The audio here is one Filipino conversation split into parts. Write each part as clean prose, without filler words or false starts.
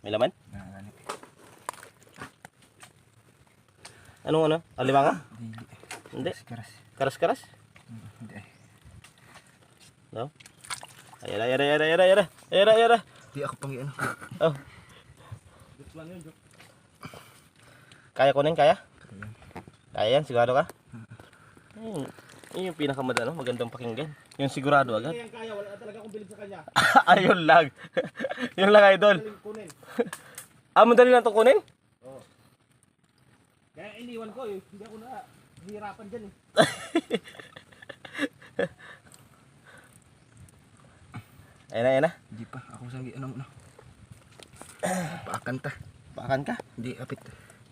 May laman? Nangani. Anong ano? Alimango? Dili. Hindi. Karas. Karas-karas? Hindi. No? Ayara. Di ako pang ano. Oh. Kaya kunin, kaya? Kaya yan, sigurado ka? Yun yung magandang pakinggan. Yung sigurado agad. Kaya kaya, wala talaga akong bilib sa kanya. Ayun lang. Yun lang, idol. Kunin. Madali lang ito kunin? Oo. Kaya iniwan ko eh. Hindi ako na hihirapan dyan eh. Ayan na. Hindi pa. Ako sa ano. Paakan ta. Paakan ka? Hindi, apit.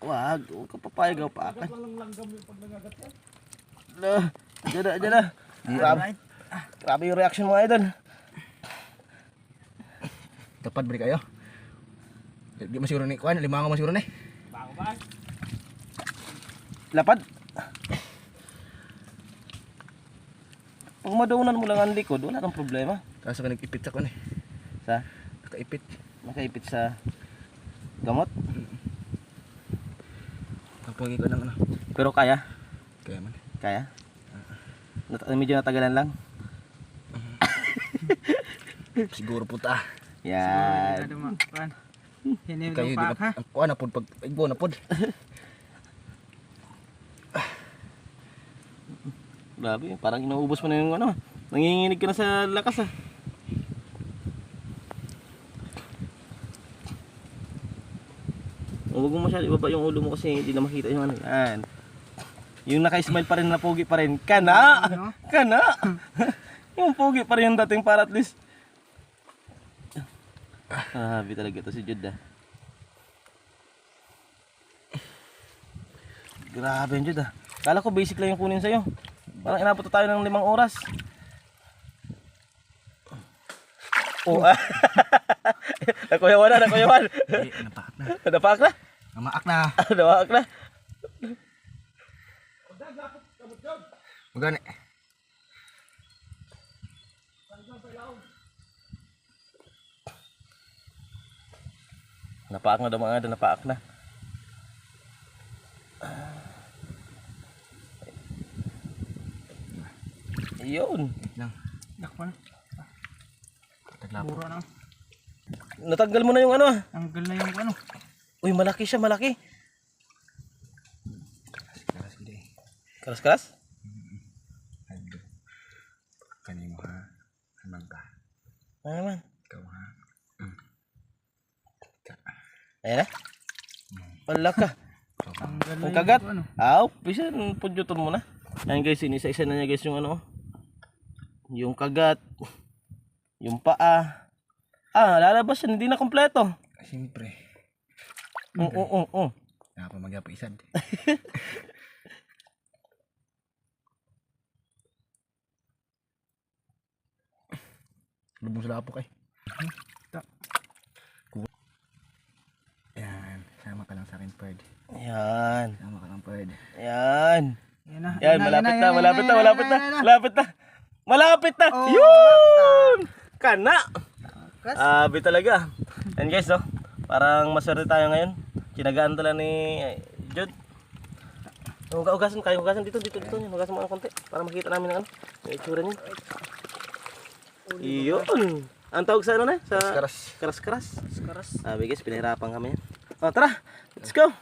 Huwag ka papayag ako paakan. Agad lang langgam yung pag nagagat yan. Diyan na. Grabe yung reaction mga idol. Dapat beri kayo. Di masiguro ni kuan, 5 nga masiguro ni. Bago ba? Lapad. Pag madaunan mo lang ang likod, wala nang problema. Kaso ka nag-ipit sa kuan eh. Sa? Nakaipit. Nakaipit sa gamot. Kapugi ko ng ano. Pero kaya? Kaya man. Kaya? Medyo natagalan lang. Siguro puta. Yan. Kayo di ba? Ang kuan na pod pag igbo na pod. Grabe, parang inuubos mo na yung ano. Nanginginig ka na sa lakas ah. Huwag mo masyado ibaba yung ulo mo kasi hindi na makita yung ano. Yan. Yung naka-smile pa rin na pogi pa rin. Kana! Kana! Yung pogi pa rin yung dating para at least. Habi talaga to si Jude ah. Grabe yun Jude ah. Kala ko basic lang yung kunin sa'yo. Parang inabot tayo ng 5 oras. Oh ah. Nakuyawan. Napaak na. Napaak na? Namaak na. Napaak na. Magani. Napaak na daw mga idol, napaak na. Ayun. Lang. Nakpan. Taglapo. Buro na. Natanggal mo na yung ano ah. Tanggal na yung ano. Uy, malaki siya, malaki. Karas gede. Karas-karas? Ado. Kanimo ha. Hamang ka. Ano naman? Ikaw ha. Ayan na. Wala ka. Tanggal na Ang kagat. yung ano. Aw, bisa pudyuton mo na. Ayan guys, inisa-isa na niya guys yung ano. Yung kagat. Yung paa. Lalabas yan, hindi na kompleto. Siyempre. Oo. Napa magyapo isad. Lubong sa lapok eh. Yan. Sama ka lang sa akin, Perd. Ayan. Sama ka lang, Perd. Ayan. Yan na. Yan, malapit na. Malapit na. Oh, Yun! Kana! Abi talaga. And guys, no? Parang maswerte tayo ngayon. Kinagaan talaga ni Jude. Hugasan dito. Hugasan mo ng konti para makita namin ang ano. Yung itsura niya. Iyon. Ang tawag sa ano na? Sa Karas. karas-karas. Abi guys, pinahirapan kami yan. Tara! Let's go!